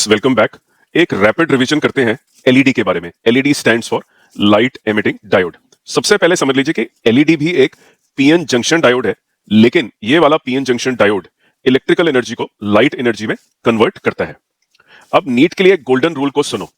Students welcome back. एक rapid revision करते हैं एलईडी के बारे में। LED stands for light emitting diode. सबसे पहले समझ लीजिए कि एलईडी भी एक पीएन जंक्शन डायोड है, लेकिन ये वाला PN junction diode electrical energy को लाइट एनर्जी में कन्वर्ट करता है। अब नीट के लिए एक गोल्डन रूल को सुनो।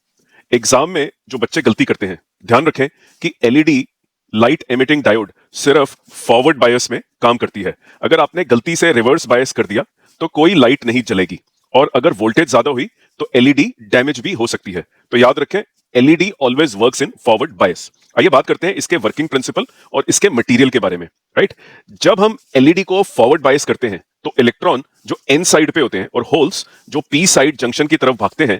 एग्जाम में जो बच्चे गलती करते हैं, ध्यान रखें कि एलईडी लाइट एमिटिंग डायोड सिर्फ फॉरवर्ड बायस में काम करती है। अगर आपने गलती से रिवर्स बायस कर दिया तो कोई लाइट नहीं जलेगी, और अगर वोल्टेज ज्यादा हुई तो एलईडी डैमेज भी हो सकती है। तो याद रखें, LED always works in forward bias. आइए बात करते हैं इसके वर्किंग प्रिंसिपल और इसके मटेरियल के बारे में। राइट, जब हम एलईडी को फॉरवर्ड बायस करते हैं तो इलेक्ट्रॉन जो एन साइड पे होते हैं और होल्स जो पी साइड जंक्शन की तरफ भागते हैं,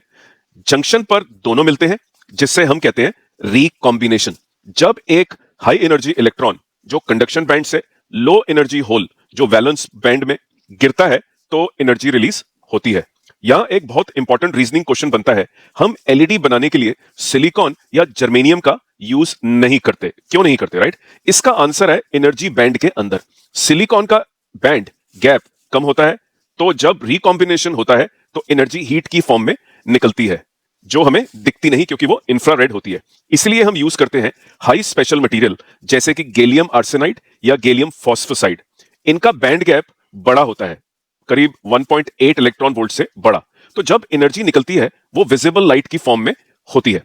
जंक्शन पर दोनों मिलते हैं, जिससे हम कहते हैं रिकॉम्बिनेशन। जब एक हाई एनर्जी इलेक्ट्रॉन जो कंडक्शन बैंड से लो एनर्जी होल जो वैलेंस बैंड में गिरता है तो एनर्जी रिलीज होती है। यहां एक बहुत इंपॉर्टेंट रीजनिंग क्वेश्चन बनता है, हम एलईडी बनाने के लिए सिलिकॉन या जर्मेनियम का यूज नहीं करते। क्यों नहीं करते? राइट, इसका आंसर है एनर्जी बैंड के अंदर सिलिकॉन का बैंड गैप कम होता है, तो जब रिकॉम्बिनेशन होता है तो एनर्जी हीट की फॉर्म में निकलती है, जो हमें दिखती नहीं क्योंकि वो इंफ्रारेड होती है। इसलिए हम यूज करते हैं हाई स्पेशल मटेरियल जैसे कि गैलियम आर्सेनाइड या गैलियम फॉस्फोसाइड। इनका बैंड गैप बड़ा होता है, करीब 1.8 इलेक्ट्रॉन वोल्ट से बड़ा, तो जब एनर्जी निकलती है वो विजिबल लाइट की फॉर्म में होती है।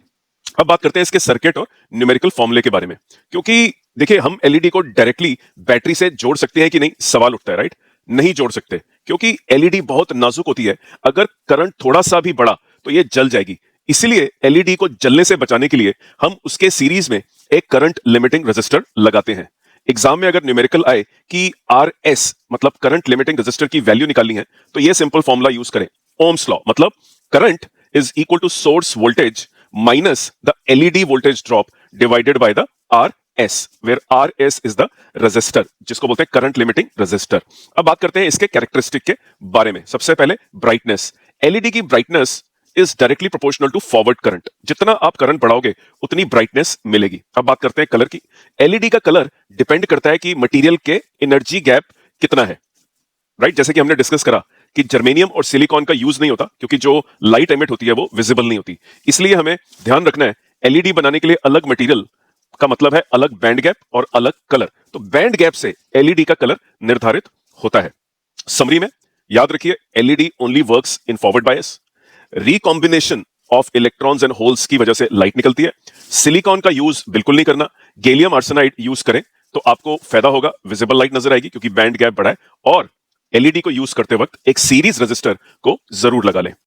अब बात करते हैं इसके सर्किट और न्यूमेरिकल फॉर्मूले के बारे में, क्योंकि देखिए हम एलईडी को डायरेक्टली बैटरी से जोड़ सकते हैं कि नहीं, सवाल उठता है। राइट, नहीं जोड़ सकते क्योंकि एलईडी बहुत नाजुक होती है, अगर करंट थोड़ा सा भी बढ़ा तो ये जल जाएगी। इसलिए एलईडी को जलने से बचाने के लिए हम उसके सीरीज में एक करंट लिमिटिंग रेजिस्टर लगाते हैं। एग्जाम में अगर न्यूमेरिकल आए कि आरएस मतलब करंट लिमिटिंग रेजिस्टर की वैल्यू निकालनी है, तो ये सिंपल फॉर्मूला यूज करें, ओम्स लॉ, मतलब current is equal to source voltage minus the LED voltage drop divided by the RS, where RS is the resistor, जिसको बोलते हैं करंट लिमिटिंग रेजिस्टर। अब बात करते हैं इसके कैरेक्टरिस्टिक के बारे में। सबसे पहले ब्राइटनेस। एलईडी की brightness is directly proportional to forward current. जितना आप करंट बढ़ाओगे उतनी ब्राइटनेस मिलेगी। अब बात करते हैं कलर की। एलईडी का कलर डिपेंड करता है कि मटेरियल के एनर्जी गैप कितना है। राइट, जैसे कि हमने डिस्कस करा कि जर्मेनियम और सिलिकॉन का यूज नहीं होता क्योंकि जो लाइट एमिट होती है वो विजिबल नहीं होती। इसलिए हमें ध्यान रखना है, एलईडी बनाने के लिए अलग मटेरियल का मतलब है अलग बैंड गैप और अलग कलर। तो बैंड गैप से एलईडी का कलर निर्धारित होता है। समरी में याद रखिए, LED only works in forward bias. Recombination of electrons and holes की वजह से लाइट निकलती है। सिलिकॉन का यूज बिल्कुल नहीं करना, गैलियम आर्सेनाइड यूज करें तो आपको फायदा होगा, विजिबल लाइट नजर आएगी क्योंकि बैंड गैप बड़ा है। और एलईडी को यूज करते वक्त एक सीरीज रेजिस्टर को जरूर लगा लें।